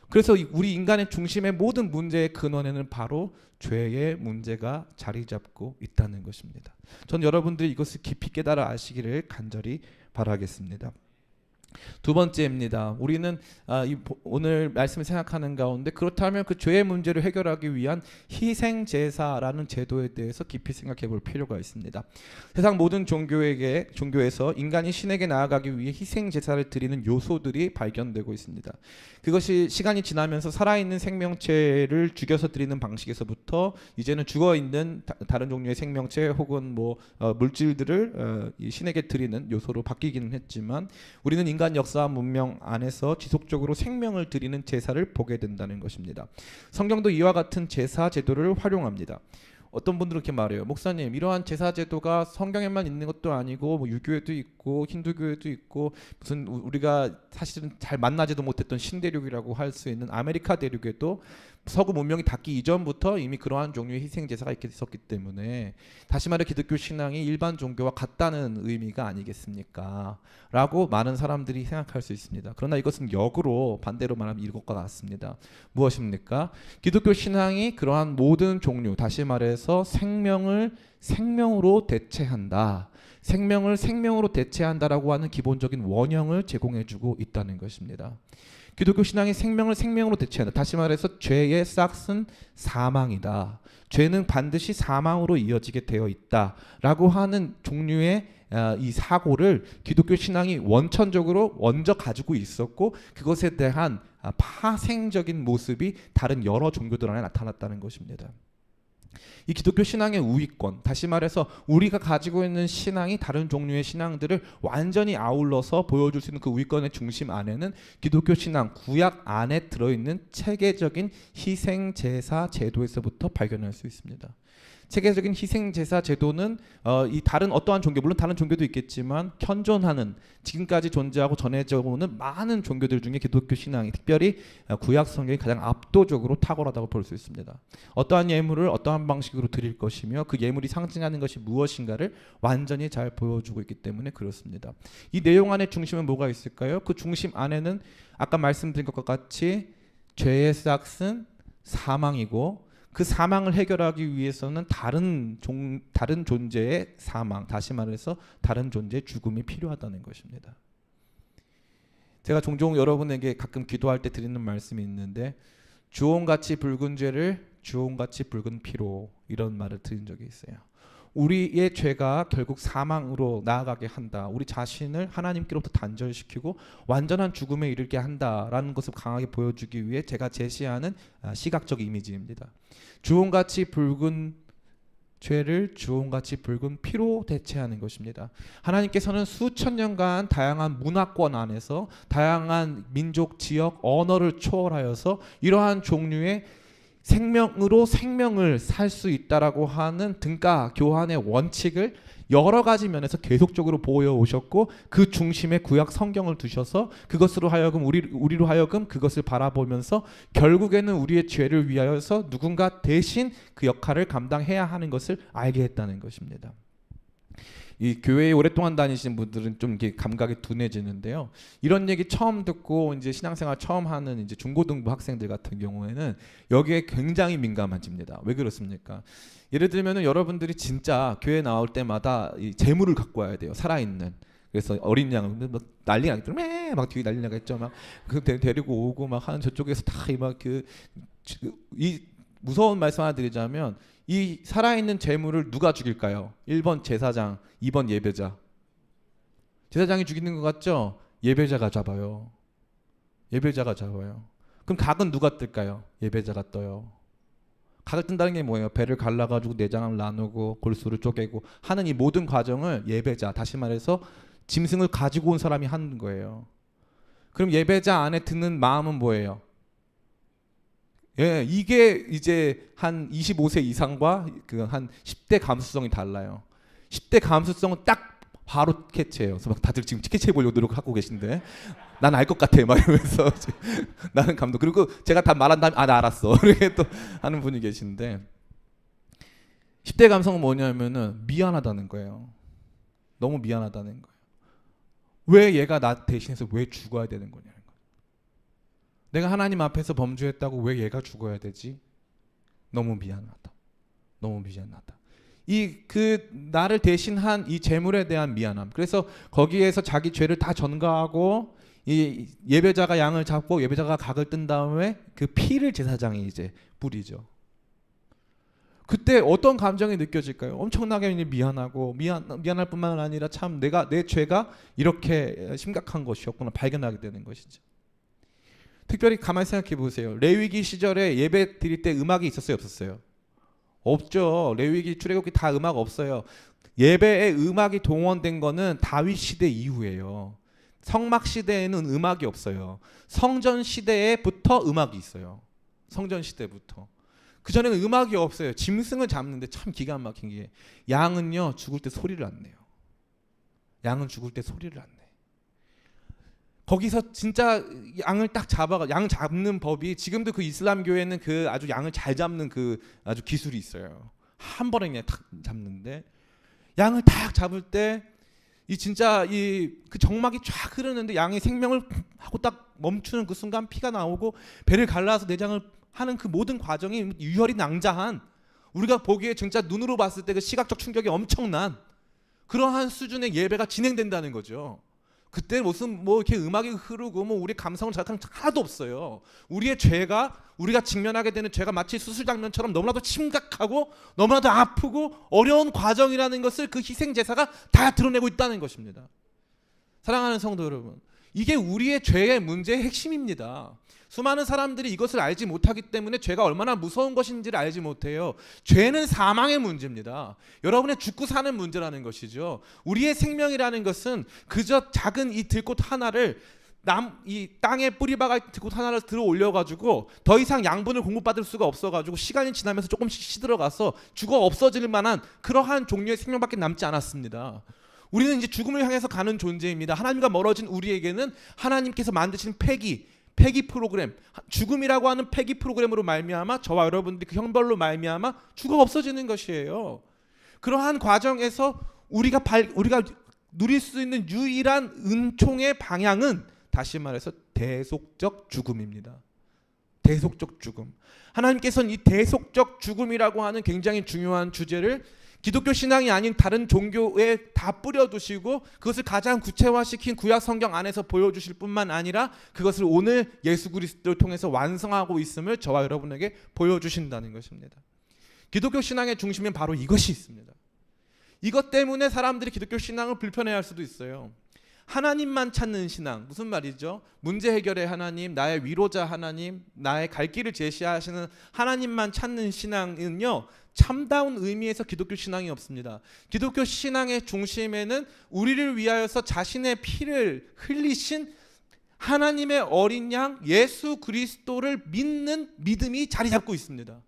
Speaker 1: 그래서 우리 인간의 중심의 모든 문제의 근원에는 바로 죄의 문제가 자리 잡고 있다는 것입니다. 전 여러분들이 이것을 깊이 깨달아 아시기를 간절히 바라겠습니다. 두 번째입니다. 우리는 오늘 말씀을 생각하는 가운데 그렇다면 그 죄의 문제를 해결하기 위한 희생제사라는 제도에 대해서 깊이 생각해 볼 필요가 있습니다. 세상 모든 종교에서 인간이 신에게 나아가기 위해 희생제사를 드리는 요소들이 발견되고 있습니다. 그것이 시간이 지나면서 살아있는 생명체를 죽여서 드리는 방식에서부터 이제는 죽어있는 다른 종류의 생명체 혹은 물질들을 신에게 드리는 요소로 바뀌기는 했지만 우리는 인간 역사와 문명 안에서 지속적으로 생명을 드리는 제사를 보게 된다는 것입니다. 성경도 이와 같은 제사 제도를 활용합니다. 어떤 분들은 이렇게 말해요. 목사님, 이러한 제사 제도가 성경에만 있는 것도 아니고 유교에도 있고 힌두교에도 있고 무슨 우리가 사실은 잘 만나지도 못했던 신대륙이라고 할 수 있는 아메리카 대륙에도 서구 문명이 닿기 이전부터 이미 그러한 종류의 희생 제사가 있었기 때문에 다시 말해 기독교 신앙이 일반 종교와 같다는 의미가 아니겠습니까? 라고 많은 사람들이 생각할 수 있습니다. 그러나 이것은 역으로 반대로 말하면 이것과 같습니다. 무엇입니까? 기독교 신앙이 그러한 모든 종류, 다시 말해서 생명을 생명으로 대체한다. 생명을 생명으로 대체한다라고 하는 기본적인 원형을 제공해주고 있다는 것입니다. 기독교 신앙이 생명을 생명으로 대체한다. 다시 말해서 죄의 싹은 사망이다. 죄는 반드시 사망으로 이어지게 되어 있다라고 하는 종류의 이 사고를 기독교 신앙이 원천적으로 먼저 가지고 있었고 그것에 대한 파생적인 모습이 다른 여러 종교들 안에 나타났다는 것입니다. 이 기독교 신앙의 우위권, 다시 말해서 우리가 가지고 있는 신앙이 다른 종류의 신앙들을 완전히 아울러서 보여줄 수 있는 그 우위권의 중심 안에는 기독교 신앙, 구약 안에 들어있는 체계적인 희생제사 제도에서부터 발견할 수 있습니다. 세계적인 희생 제사 제도는 이 다른 어떠한 종교, 물론 다른 종교도 있겠지만 현존하는, 지금까지 존재하고 전해져 오는 많은 종교들 중에 기독교 신앙이, 특별히 구약 성경이 가장 압도적으로 탁월하다고 볼 수 있습니다. 어떠한 예물을 어떠한 방식으로 드릴 것이며 그 예물이 상징하는 것이 무엇인가를 완전히 잘 보여주고 있기 때문에 그렇습니다. 이 내용 안에 중심은 뭐가 있을까요? 그 중심 안에는 아까 말씀드린 것과 같이 죄의 싹은 사망이고, 그 사망을 해결하기 위해서는 다른 존재의 사망, 다시 말해서 다른 존재의 죽음이 필요하다는 것입니다. 제가 종종 여러분에게 가끔 기도할 때 드리는 말씀이 있는데, 주홍같이 붉은 죄를 주홍같이 붉은 피로, 이런 말을 드린 적이 있어요. 우리의 죄가 결국 사망으로 나아가게 한다. 우리 자신을 하나님께로부터 단절시키고 완전한 죽음에 이르게 한다라는 것을 강하게 보여주기 위해 제가 제시하는 시각적 이미지입니다. 주홍같이 붉은 죄를 주홍같이 붉은 피로 대체하는 것입니다. 하나님께서는 수천 년간 다양한 문화권 안에서 다양한 민족, 지역, 언어를 초월하여서 이러한 종류의 생명으로 생명을 살 수 있다라고 하는 등가 교환의 원칙을 여러 가지 면에서 계속적으로 보여오셨고, 그 중심에 구약 성경을 두셔서 그것으로 하여금 우리로 하여금 그것을 바라보면서 결국에는 우리의 죄를 위하여서 누군가 대신 그 역할을 감당해야 하는 것을 알게 했다는 것입니다. 이 교회에 오랫동안 다니신 분들은 좀 이렇게 감각이 둔해지는데요. 이런 얘기 처음 듣고 이제 신앙생활 처음 하는 이제 중고등부 학생들 같은 경우에는 여기에 굉장히 민감해집니다. 왜 그렇습니까? 예를 들면은 여러분들이 진짜 교회 나올 때마다 이 재물을 갖고 와야 돼요. 살아있는. 그래서 어린 양을 막 난리가 나겠죠. 막 뒤에 난리 나겠죠. 막 그 데리고 오고 막 하는, 저쪽에서 다 막 이 무서운 말씀 하나 드리자면, 이 살아있는 재물을 누가 죽일까요? 1번 제사장, 2번 예배자. 제사장이 죽이는 것 같죠? 예배자가 잡아요. 예배자가 잡아요. 그럼 각은 누가 뜰까요? 예배자가 떠요. 각을 뜬다는 게 뭐예요? 배를 갈라가지고 내장을 나누고 골수를 쪼개고 하는 이 모든 과정을 예배자, 다시 말해서 짐승을 가지고 온 사람이 하는 거예요. 그럼 예배자 안에 드는 마음은 뭐예요? 예, 이게 이제 한 25세 이상과 그 한 10대 감수성이 달라요. 10대 감수성은 딱 바로 캐치해요. 그래서 막 다들 지금 캐치해 보려고 노력하고 계신데, 난 알 것 같아 막 이러면서 나는 감독. 그리고 제가 다 말한 다음에 나 알았어 이렇게 또 하는 분이 계신데, 10대 감성은 뭐냐면은 미안하다는 거예요. 너무 미안하다는 거예요. 왜 얘가 나 대신해서 왜 죽어야 되는 거냐. 내가 하나님 앞에서 범죄했다고 왜 얘가 죽어야 되지? 너무 미안하다. 너무 미안하다. 나를 대신한 이 재물에 대한 미안함. 그래서 거기에서 자기 죄를 다 전가하고, 이 예배자가 양을 잡고 예배자가 각을 뜬 다음에 그 피를 제사장이 이제 뿌리죠. 그때 어떤 감정이 느껴질까요? 엄청나게 미안하고 미안할 뿐만 아니라 참 내 죄가 이렇게 심각한 것이었구나 발견하게 되는 것이죠. 특별히 가만히 생각해 보세요. 레위기 시절에 예배 드릴 때 음악이 있었어요, 없었어요? 없죠. 레위기, 출애굽기 다 음악 없어요. 예배에 음악이 동원된 거는 다윗 시대 이후예요. 성막 시대에는 음악이 없어요. 성전 시대에부터 음악이 있어요. 성전 시대부터. 그 전에는 음악이 없어요. 짐승을 잡는데 참 기가 막힌 게, 양은요 죽을 때 소리를 안 내요. 양은 죽을 때 소리를 안 내요. 거기서 진짜 양을 딱 양 잡는 법이, 지금도 그 이슬람 교회는 그 아주 양을 잘 잡는 그 아주 기술이 있어요. 한 번에 그냥 탁 잡는데, 양을 딱 잡을 때 이 진짜 그 정막이 쫙 흐르는데 양이 생명을 하고 딱 멈추는 그 순간 피가 나오고 배를 갈라서 내장을 하는 그 모든 과정이 유혈이 낭자한, 우리가 보기에 진짜 눈으로 봤을 때 그 시각적 충격이 엄청난 그러한 수준의 예배가 진행된다는 거죠. 그때 무슨 이렇게 음악이 흐르고 우리 감성을 자극하는 하나도 없어요. 우리의 죄가, 우리가 직면하게 되는 죄가 마치 수술 장면처럼 너무나도 심각하고 너무나도 아프고 어려운 과정이라는 것을 그 희생 제사가 다 드러내고 있다는 것입니다. 사랑하는 성도 여러분, 이게 우리의 죄의 문제의 핵심입니다. 수많은 사람들이 이것을 알지 못하기 때문에 죄가 얼마나 무서운 것인지를 알지 못해요. 죄는 사망의 문제입니다. 여러분의 죽고 사는 문제라는 것이죠. 우리의 생명이라는 것은 그저 작은 이 들꽃 하나를 이 땅에 뿌리박아 들고 하나를 들어 올려가지고 더 이상 양분을 공급받을 수가 없어가지고 시간이 지나면서 조금씩 시들어가서 죽어 없어질 만한 그러한 종류의 생명밖에 남지 않았습니다. 우리는 이제 죽음을 향해서 가는 존재입니다. 하나님과 멀어진 우리에게는 하나님께서 만드신 폐기 프로그램, 죽음이라고 하는 폐기 프로그램으로 말미암아 저와 여러분들이 그 형벌로 말미암아 죽어 없어지는 것이에요. 그러한 과정에서 우리가 누릴 수 있는 유일한 은총의 방향은 다시 말해서 대속적 죽음입니다. 대속적 죽음. 하나님께서는 이 대속적 죽음이라고 하는 굉장히 중요한 주제를 기독교 신앙이 아닌 다른 종교에 다 뿌려두시고 그것을 가장 구체화시킨 구약 성경 안에서 보여주실 뿐만 아니라 그것을 오늘 예수 그리스도를 통해서 완성하고 있음을 저와 여러분에게 보여주신다는 것입니다. 기독교 신앙의 중심엔 바로 이것이 있습니다. 이것 때문에 사람들이 기독교 신앙을 불편해할 수도 있어요. 하나님만 찾는 신앙, 무슨 말이죠? 문제 해결의 하나님, 나의 위로자 하나님, 나의 갈 길을 제시하시는 하나님만 찾는 신앙은요, 참다운 의미에서 기독교 신앙이 없습니다. 기독교 신앙의 중심에는 우리를 위하여서 자신의 피를 흘리신 하나님의 어린 양 예수 그리스도를 믿는 믿음이 자리 잡고 있습니다.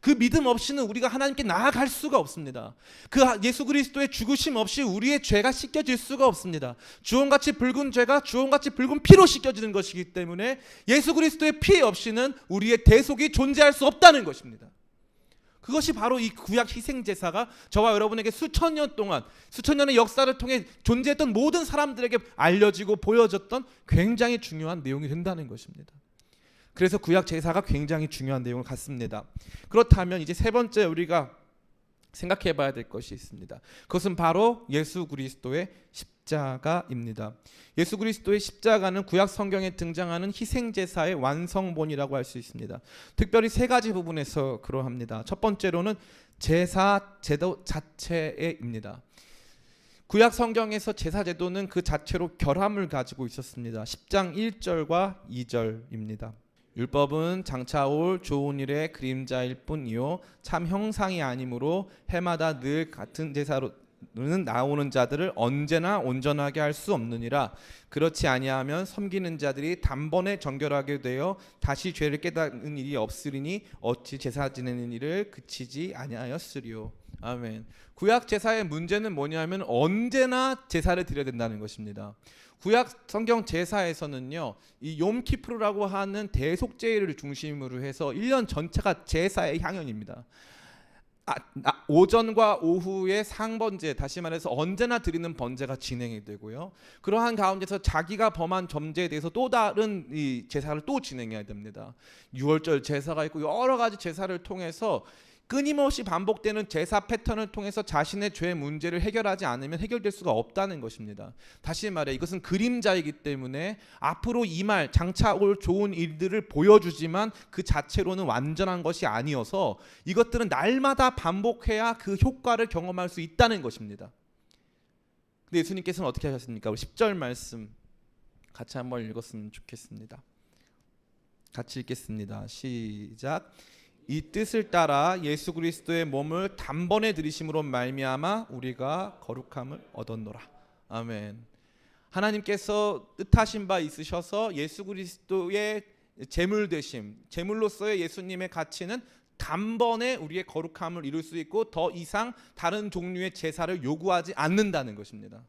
Speaker 1: 그 믿음 없이는 우리가 하나님께 나아갈 수가 없습니다. 그 예수 그리스도의 죽으심 없이 우리의 죄가 씻겨질 수가 없습니다. 주홍같이 붉은 죄가 주홍같이 붉은 피로 씻겨지는 것이기 때문에 예수 그리스도의 피 없이는 우리의 대속이 존재할 수 없다는 것입니다. 그것이 바로 이 구약 희생제사가 저와 여러분에게 수천 년 동안 수천 년의 역사를 통해 존재했던 모든 사람들에게 알려지고 보여졌던 굉장히 중요한 내용이 된다는 것입니다. 그래서 구약 제사가 굉장히 중요한 내용을 갖습니다. 그렇다면 이제 세 번째 우리가 생각해 봐야 될 것이 있습니다. 그것은 바로 예수 그리스도의 십자가입니다. 예수 그리스도의 십자가는 구약 성경에 등장하는 희생제사의 완성본이라고 할 수 있습니다. 특별히 세 가지 부분에서 그러합니다. 첫 번째로는 제사 제도 자체입니다. 구약 성경에서 제사 제도는 그 자체로 결함을 가지고 있었습니다. 10장 1절과 2절입니다. 율법은 장차 올 좋은 일의 그림자일 뿐이요 참 형상이 아니므로 해마다 늘 같은 제사로는 나오는 자들을 언제나 온전하게 할 수 없느니라. 그렇지 아니하면 섬기는 자들이 단번에 정결하게 되어 다시 죄를 깨닫는 일이 없으리니 어찌 제사 지내는 일을 그치지 아니하였으리요. 아멘. 구약 제사의 문제는 뭐냐면 언제나 제사를 드려야 된다는 것입니다. 구약 성경 제사에서는요, 이 욤키프르라고 하는 대속제를 중심으로 해서 1년 전체가 제사의 향연입니다. 오전과 오후에 상번제, 다시 말해서 언제나 드리는 번제가 진행이 되고요. 그러한 가운데서 자기가 범한 점제에 대해서 또 다른 이 제사를 또 진행해야 됩니다. 유월절 제사가 있고 여러 가지 제사를 통해서 끊임없이 반복되는 제사 패턴을 통해서 자신의 죄 문제를 해결하지 않으면 해결될 수가 없다는 것입니다. 다시 말해 이것은 그림자이기 때문에 앞으로 임할 장차 올 좋은 일들을 보여주지만 그 자체로는 완전한 것이 아니어서 이것들은 날마다 반복해야 그 효과를 경험할 수 있다는 것입니다. 근데 예수님께서는 어떻게 하셨습니까? 우리 10절 말씀 같이 한번 읽었으면 좋겠습니다. 같이 읽겠습니다. 시작. 이 뜻을 따라 예수 그리스도의 몸을 단번에 들이심으로 말미암아 우리가 거룩함을 얻었노라. 아멘. 하나님께서 뜻하신 바 있으셔서 예수 그리스도의 제물 되심, 제물로서의 예수님의 가치는 단번에 우리의 거룩함을 이룰 수 있고 더 이상 다른 종류의 제사를 요구하지 않는다는 것입니다.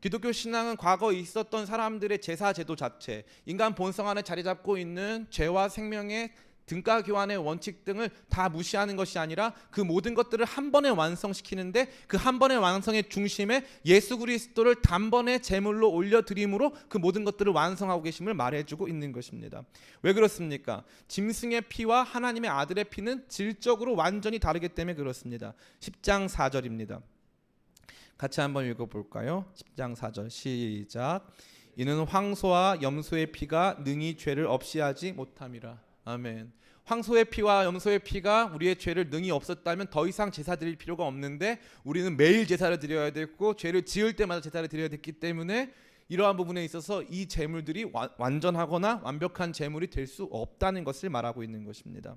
Speaker 1: 기독교 신앙은 과거에 있었던 사람들의 제사 제도 자체, 인간 본성 안에 자리 잡고 있는 죄와 생명의 등가 교환의 원칙 등을 다 무시하는 것이 아니라 그 모든 것들을 한 번에 완성시키는데 그 한 번의 완성의 중심에 예수 그리스도를 단번에 제물로 올려드림으로 그 모든 것들을 완성하고 계심을 말해주고 있는 것입니다. 왜 그렇습니까? 짐승의 피와 하나님의 아들의 피는 질적으로 완전히 다르기 때문에 그렇습니다. 10장 4절입니다. 같이 한번 읽어볼까요? 10장 4절 시작. 이는 황소와 염소의 피가 능히 죄를 없이 하지 못함이라. 아멘. 황소의 피와 염소의 피가 우리의 죄를 능히 없었다면 더 이상 제사 드릴 필요가 없는데 우리는 매일 제사를 드려야 됐고 죄를 지을 때마다 제사를 드려야 됐기 때문에 이러한 부분에 있어서 이 제물들이 완전하거나 완벽한 제물이 될 수 없다는 것을 말하고 있는 것입니다.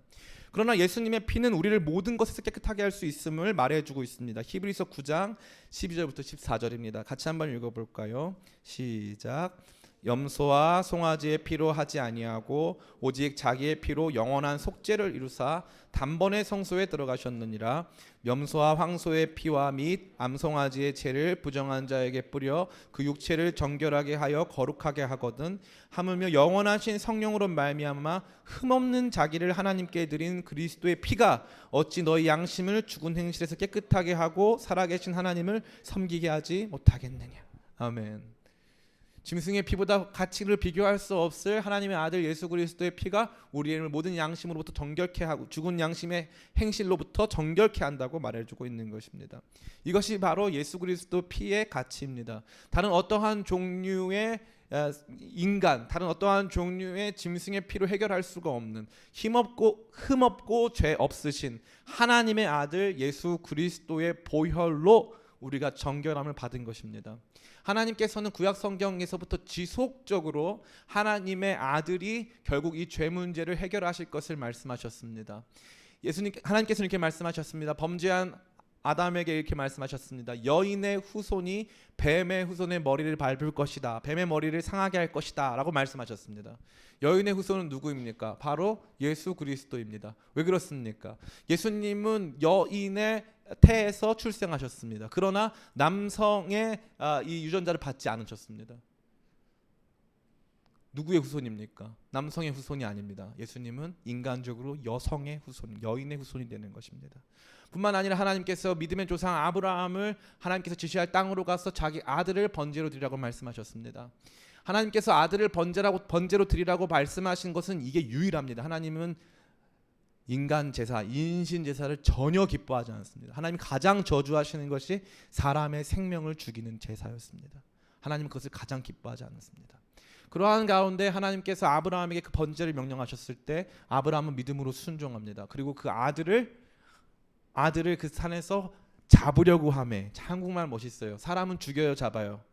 Speaker 1: 그러나 예수님의 피는 우리를 모든 것에서 깨끗하게 할 수 있음을 말해주고 있습니다. 히브리서 9장 12절부터 14절입니다. 같이 한번 읽어볼까요? 시작. 염소와 송아지의 피로 하지 아니하고 오직 자기의 피로 영원한 속죄를 이루사 단번에 성소에 들어가셨느니라. 염소와 황소의 피와 및 암송아지의 죄를 부정한 자에게 뿌려 그 육체를 정결하게 하여 거룩하게 하거든. 하물며 영원하신 성령으로 말미암아 흠없는 자기를 하나님께 드린 그리스도의 피가 어찌 너희 양심을 죽은 행실에서 깨끗하게 하고 살아계신 하나님을 섬기게 하지 못하겠느냐. 아멘. 짐승의 피보다 가치를 비교할 수 없을 하나님의 아들 예수 그리스도의 피가 우리의 모든 양심으로부터 정결케 하고 죽은 양심의 행실로부터 정결케 한다고 말해주고 있는 것입니다. 이것이 바로 예수 그리스도 피의 가치입니다. 다른 어떠한 종류의 인간, 다른 어떠한 종류의 짐승의 피로 해결할 수가 없는 힘없고 흠없고 죄 없으신 하나님의 아들 예수 그리스도의 보혈로 우리가 정결함을 받은 것입니다. 하나님께서는 구약 성경에서부터 지속적으로 하나님의 아들이 결국 이 죄 문제를 해결하실 것을 말씀하셨습니다. 하나님께서는 이렇게 말씀하셨습니다. 범죄한 아담에게 이렇게 말씀하셨습니다. 여인의 후손이 뱀의 후손의 머리를 밟을 것이다. 뱀의 머리를 상하게 할 것이다 라고 말씀하셨습니다. 여인의 후손은 누구입니까? 바로 예수 그리스도입니다. 왜 그렇습니까? 예수님은 여인의 태에서 출생하셨습니다. 그러나 남성의 이 유전자를 받지 않으셨습니다. 누구의 후손입니까? 남성의 후손이 아닙니다. 예수님은 인간적으로 여성의 후손, 여인의 후손이 되는 것입니다. 뿐만 아니라 하나님께서 믿음의 조상 아브라함을 하나님께서 지시할 땅으로 가서 자기 아들을 번제로 드리라고 말씀하셨습니다. 하나님께서 아들을 번제로 드리라고 말씀하신 것은 이게 유일합니다. 하나님은 인간 제사, 인신 제사를 전혀 기뻐하지 않습니다. 하나님이 가장 저주하시는 것이 사람의 생명을 죽이는 제사였습니다. 하나님은 그것을 가장 기뻐하지 않습니다. 그러한 가운데 하나님께서 아브라함에게 그 번제를 명령하셨을 때 아브라함은 믿음으로 순종합니다. 그리고 그 아들을 그 산에서 잡으려고 하매, 한국말 멋있어요. 사람은 죽여요, 잡아요?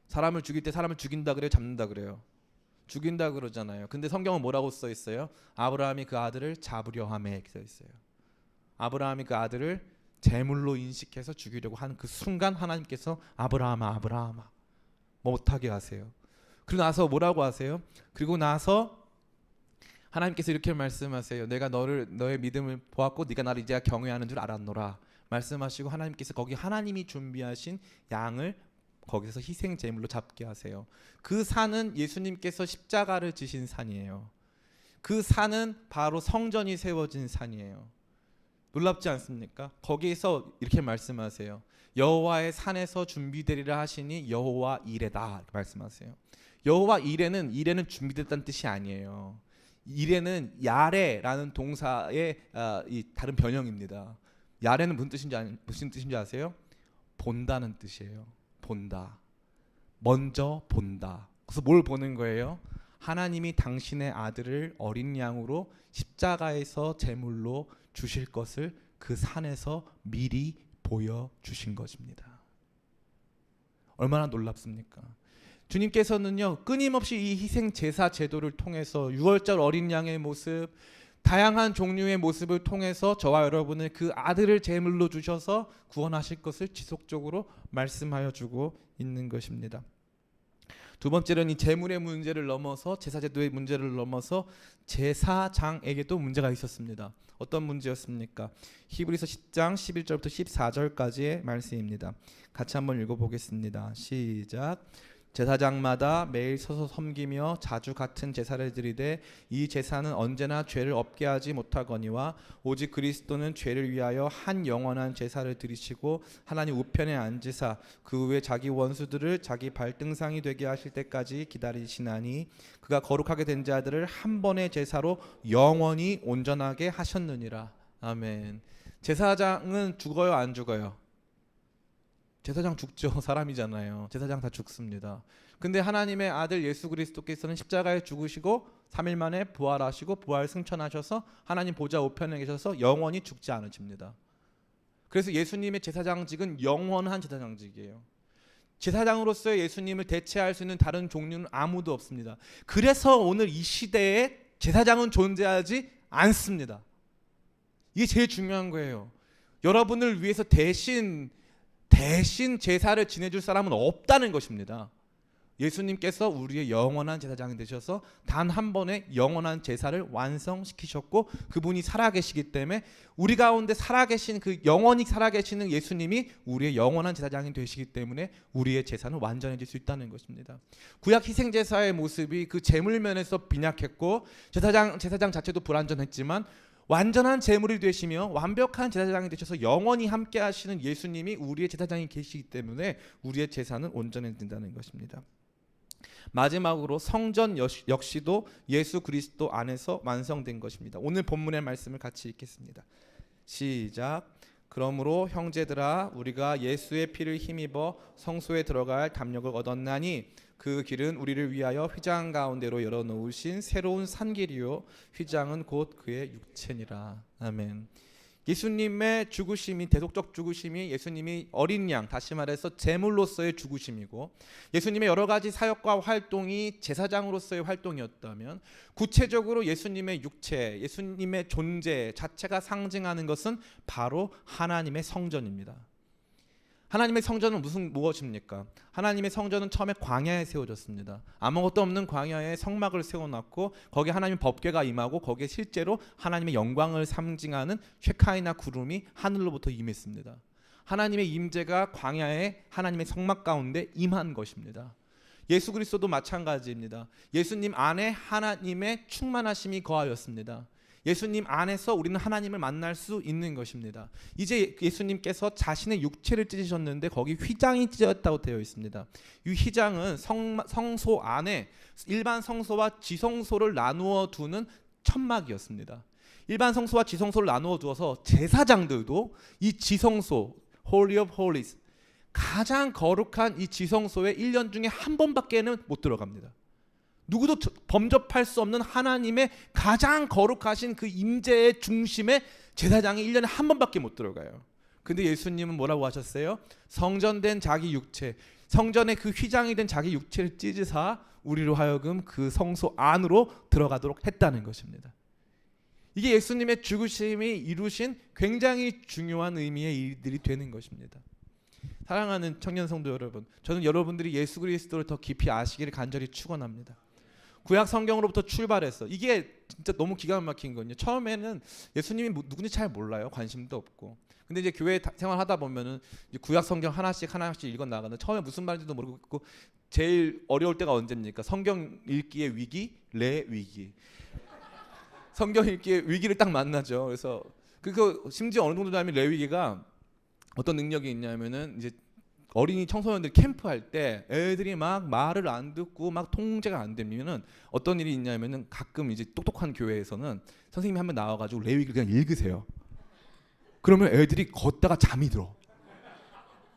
Speaker 1: 사람을 죽일 때 사람을 죽인다 그래요, 잡는다 그래요? 죽인다 그러잖아요. 근데 성경은 뭐라고 써 있어요? 아브라함이 그 아들을 잡으려 하매 써 있어요. 아브라함이 그 아들을 제물로 인식해서 죽이려고 하는 그 순간 하나님께서 아브라함아 못하게 하세요. 그리고 나서 뭐라고 하세요? 그리고 나서 하나님께서 이렇게 말씀하세요. 내가 너의 믿음을 보았고 네가 나를 이제야 경외하는 줄 알았노라 말씀하시고 하나님께서 거기 하나님이 준비하신 양을 거기서 희생 제물로 잡게 하세요. 그 산은 예수님께서 십자가를 지신 산이에요. 그 산은 바로 성전이 세워진 산이에요. 놀랍지 않습니까? 거기에서 이렇게 말씀하세요. 여호와의 산에서 준비되리라 하시니 여호와 이레다 말씀하세요. 여호와 이레는 준비됐다는 뜻이 아니에요. 이레는 야레라는 동사의 이 다른 변형입니다. 야레는 무슨 뜻인지 아세요? 본다는 뜻이에요. 본다. 먼저 본다. 그래서 뭘 보는 거예요? 하나님이 당신의 아들을 어린 양으로 십자가에서 제물로 주실 것을 그 산에서 미리 보여주신 것입니다. 얼마나 놀랍습니까? 주님께서는요 끊임없이 이 희생 제사 제도를 통해서 유월절 어린 양의 모습, 다양한 종류의 모습을 통해서 저와 여러분을 그 아들을 제물로 주셔서 구원하실 것을 지속적으로 말씀하여 주고 있는 것입니다. 두 번째로는 이 제물의 문제를 넘어서 제사제도의 문제를 넘어서 제사장에게도 문제가 있었습니다. 어떤 문제였습니까? 히브리서 10장 11절부터 14절까지의 말씀입니다. 같이 한번 읽어보겠습니다. 시작. 제사장마다 매일 서서 섬기며 자주 같은 제사를 드리되 이 제사는 언제나 죄를 없게 하지 못하거니와 오직 그리스도는 죄를 위하여 한 영원한 제사를 드리시고 하나님 우편에 앉으사 그 후에 자기 원수들을 자기 발등상이 되게 하실 때까지 기다리시나니 그가 거룩하게 된 자들을 한 번의 제사로 영원히 온전하게 하셨느니라. 아멘. 제사장은 죽어요, 안 죽어요? 제사장 죽죠. 사람이잖아요. 제사장 다 죽습니다. 근데 하나님의 아들 예수 그리스도께서는 십자가에 죽으시고 3일 만에 부활하시고 부활 승천하셔서 하나님 보좌 우편에 계셔서 영원히 죽지 않으십니다. 그래서 예수님의 제사장직은 영원한 제사장직이에요. 제사장으로서의 예수님을 대체할 수 있는 다른 종류는 아무도 없습니다. 그래서 오늘 이 시대에 제사장은 존재하지 않습니다. 이게 제일 중요한 거예요. 여러분을 위해서 대신 제사를 지내줄 사람은 없다는 것입니다. 예수님께서 우리의 영원한 제사장이 되셔서 단 한 번의 영원한 제사를 완성시키셨고 그분이 살아계시기 때문에 우리 가운데 살아계신 그 영원히 살아계시는 예수님이 우리의 영원한 제사장이 되시기 때문에 우리의 제사는 완전해질 수 있다는 것입니다. 구약 희생제사의 모습이 그 제물면에서 빈약했고 제사장 자체도 불완전했지만 완전한 제물이 되시며 완벽한 제사장이 되셔서 영원히 함께 하시는 예수님이 우리의 제사장이 계시기 때문에 우리의 제사는 온전해진다는 것입니다. 마지막으로 성전 역시도 예수 그리스도 안에서 완성된 것입니다. 오늘 본문의 말씀을 같이 읽겠습니다. 시작. 그러므로 형제들아 우리가 예수의 피를 힘입어 성소에 들어갈 담력을 얻었나니 그 길은 우리를 위하여 휘장 가운데로 열어놓으신 새로운 산길이요 휘장은 곧 그의 육체니라. 아멘. 예수님의 죽으심이 대속적 죽으심이 예수님이 어린 양 다시 말해서 제물로서의 죽으심이고 예수님의 여러 가지 사역과 활동이 제사장으로서의 활동이었다면 구체적으로 예수님의 육체 예수님의 존재 자체가 상징하는 것은 바로 하나님의 성전입니다. 하나님의 성전은 무엇입니까? 하나님의 성전은 처음에 광야에 세워졌습니다. 아무것도 없는 광야에 성막을 세워놨고 거기에 하나님의 법궤가 임하고 거기에 실제로 하나님의 영광을 상징하는 쉐카이나 구름이 하늘로부터 임했습니다. 하나님의 임재가 광야에 하나님의 성막 가운데 임한 것입니다. 예수 그리스도도 마찬가지입니다. 예수님 안에 하나님의 충만하심이 거하였습니다. 예수님 안에서 우리는 하나님을 만날 수 있는 것입니다. 이제 예수님께서 자신의 육체를 찢으셨는데 거기 휘장이 찢어졌다고 되어 있습니다. 이 휘장은 성소 안에 일반 성소와 지성소를 나누어 두는 천막이었습니다. 일반 성소와 지성소를 나누어 두어서 제사장들도 이 지성소 Holy of Holies 가장 거룩한 이 지성소에 1년 중에 한 번밖에는 못 들어갑니다. 누구도 범접할 수 없는 하나님의 가장 거룩하신 그 임재의 중심에 제사장이 1년에 한 번밖에 못 들어가요. 근데 예수님은 뭐라고 하셨어요? 성전된 자기 육체, 성전의 그 휘장이 된 자기 육체를 찢으사 우리로 하여금 그 성소 안으로 들어가도록 했다는 것입니다. 이게 예수님의 죽으심이 이루신 굉장히 중요한 의미의 일들이 되는 것입니다. 사랑하는 청년 성도 여러분, 저는 여러분들이 예수 그리스도를 더 깊이 아시기를 간절히 축원합니다. 구약 성경으로부터 출발해서 이게 진짜 너무 기가 막힌 거거든요. 처음에는 예수님이 누군지 잘 몰라요. 관심도 없고. 근데 이제 교회 생활하다 보면은 이제 구약 성경 하나씩 읽어 나가는데 처음에 무슨 말인지도 모르고 제일 어려울 때가 언제입니까? 성경 읽기의 위기, 레 위기. 성경 읽기의 위기를 딱 만나죠. 그래서 그 심지어 어느 정도 되면 레 위기가 어떤 능력이 있냐면은 이제 어린이 청소년들 캠프할 때 애들이 막 말을 안 듣고 막 통제가 안 되면은 어떤 일이 있냐면은 가끔 이제 똑똑한 교회에서는 선생님이 한번 나와가지고 레위기를 그냥 읽으세요. 그러면 애들이 걷다가 잠이 들어.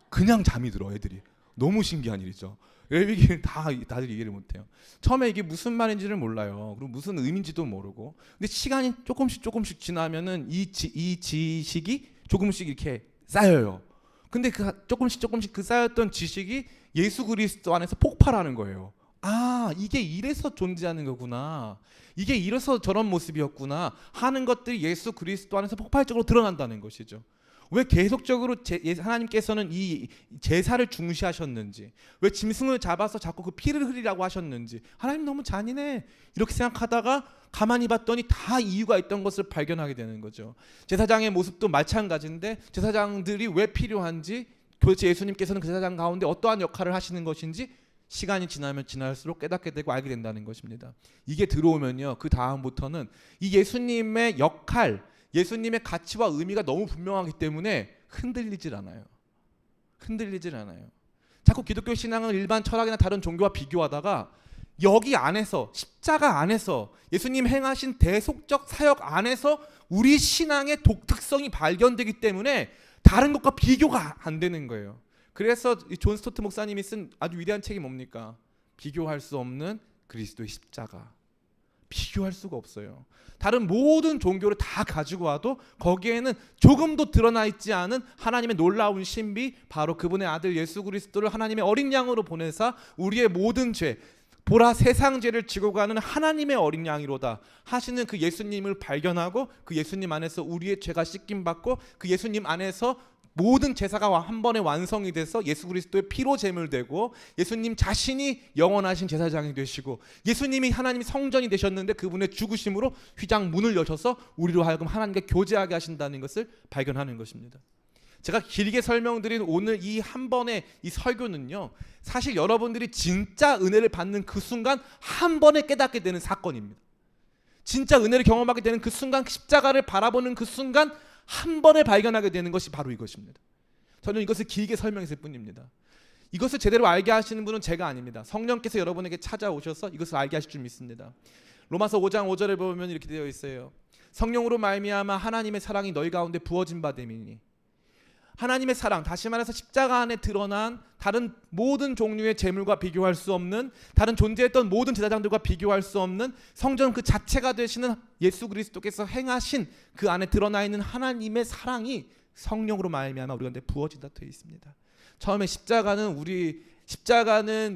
Speaker 1: 그냥 잠이 들어 애들이. 너무 신기한 일이죠. 레위기를 다들 이해를 못해요. 처음에 이게 무슨 말인지를 몰라요. 그리고 무슨 의미인지도 모르고. 근데 시간이 조금씩 지나면은 이 지식이 조금씩 이렇게 쌓여요. 근데 그 조금씩 그 쌓였던 지식이 예수 그리스도 안에서 폭발하는 거예요. 아, 이게 이래서 존재하는 거구나. 이게 이래서 저런 모습이었구나 하는 것들이 예수 그리스도 안에서 폭발적으로 드러난다는 것이죠. 왜 계속적으로 하나님께서는 이 제사를 중시하셨는지, 왜 짐승을 잡아서 자꾸 그 피를 흘리라고 하셨는지, 하나님 너무 잔인해 이렇게 생각하다가 가만히 봤더니 다 이유가 있던 것을 발견하게 되는 거죠. 제사장의 모습도 마찬가지인데 제사장들이 왜 필요한지, 도대체 예수님께서는 그 제사장 가운데 어떠한 역할을 하시는 것인지 시간이 지나면 지날수록 깨닫게 되고 알게 된다는 것입니다. 이게 들어오면요, 그 다음부터는 이 예수님의 역할, 예수님의 가치와 의미가 너무 분명하기 때문에 흔들리질 않아요. 자꾸 기독교 신앙은 일반 철학이나 다른 종교와 비교하다가 여기 안에서, 십자가 안에서, 예수님 행하신 대속적 사역 안에서 우리 신앙의 독특성이 발견되기 때문에 다른 것과 비교가 안 되는 거예요. 그래서 존 스토트 목사님이 쓴 아주 위대한 책이 뭡니까? 비교할 수 없는 그리스도의 십자가. 비교할 수가 없어요. 다른 모든 종교를 다 가지고 와도 거기에는 조금도 드러나 있지 않은 하나님의 놀라운 신비, 바로 그분의 아들 예수 그리스도를 하나님의 어린 양으로 보내사 우리의 모든 죄, 보라 세상 죄를 지고 가는 하나님의 어린 양이로다 하시는 그 예수님을 발견하고 그 예수님 안에서 우리의 죄가 씻김 받고 그 예수님 안에서 모든 제사가 한 번에 완성이 돼서 예수 그리스도의 피로 제물되고 예수님 자신이 영원하신 제사장이 되시고 예수님이 하나님의 성전이 되셨는데 그분의 죽으심으로 휘장 문을 여셔서 우리로 하여금 하나님과 교제하게 하신다는 것을 발견하는 것입니다. 제가 길게 설명드린 오늘 이 한 번의 이 설교는요, 사실 여러분들이 진짜 은혜를 받는 그 순간 한 번에 깨닫게 되는 사건입니다. 진짜 은혜를 경험하게 되는 그 순간, 십자가를 바라보는 그 순간 한 번에 발견하게 되는 것이 바로 이것입니다. 저는 이것을 길게 설명했을 뿐입니다. 이것을 제대로 알게 하시는 분은 제가 아닙니다. 성령께서 여러분에게 찾아오셔서 이것을 알게 하실 줄 믿습니다. 로마서 5장 5절에 보면 이렇게 되어 있어요. 성령으로 말미암아 하나님의 사랑이 너희 가운데 부어진 바 됨이니. 하나님의 사랑, 다시 말해서 십자가 안에 드러난 다른 모든 종류의 제물과 비교할 수 없는, 다른 존재했던 모든 제사장들과 비교할 수 없는 성전 그 자체가 되시는 예수 그리스도께서 행하신 그 안에 드러나 있는 하나님의 사랑이 성령으로 말미암아 우리 가운데 부어진다 되어 있습니다. 처음에 십자가는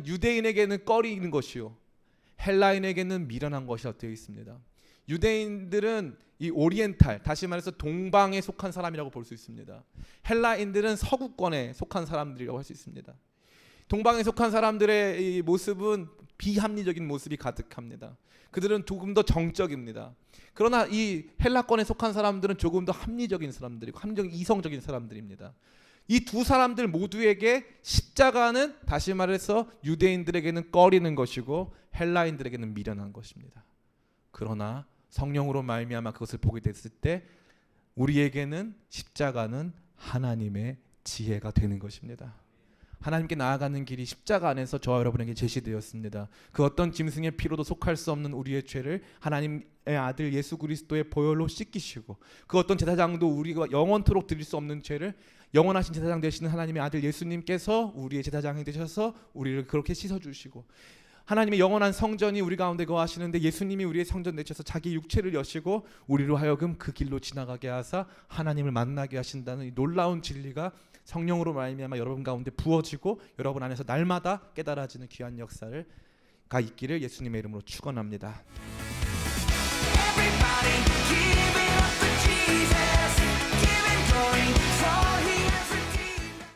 Speaker 1: 유대인에게는 꺼리는 것이요 헬라인에게는 미련한 것이라 되어 있습니다. 유대인들은 이 오리엔탈, 다시 말해서 동방에 속한 사람이라고 볼 수 있습니다. 헬라인들은 서구권에 속한 사람들이라고 할 수 있습니다. 동방에 속한 사람들의 이 모습은 비합리적인 모습이 가득합니다. 그들은 조금 더 정적입니다. 그러나 이 헬라권에 속한 사람들은 조금 더 합리적인 사람들이고 합리적인 이성적인 사람들입니다. 이 두 사람들 모두에게 십자가는 다시 말해서 유대인들에게는 꺼리는 것이고 헬라인들에게는 미련한 것입니다. 그러나 성령으로 말미암아 그것을 보게 됐을 때 우리에게는 십자가는 하나님의 지혜가 되는 것입니다. 하나님께 나아가는 길이 십자가 안에서 저와 여러분에게 제시되었습니다. 그 어떤 짐승의 피로도 속할 수 없는 우리의 죄를 하나님의 아들 예수 그리스도의 보혈로 씻기시고, 그 어떤 제사장도 우리가 영원토록 드릴 수 없는 죄를 영원하신 제사장 되시는 하나님의 아들 예수님께서 우리의 제사장이 되셔서 우리를 그렇게 씻어주시고, 하나님의 영원한 성전이 우리 가운데 거하시는데 예수님이 우리의 성전 되셔서 자기 육체를 여시고 우리로 하여금 그 길로 지나가게 하사 하나님을 만나게 하신다는 이 놀라운 진리가 성령으로 말미암아 여러분 가운데 부어지고 여러분 안에서 날마다 깨달아지는 귀한 역사가 있기를 예수님의 이름으로 축원합니다. Everybody,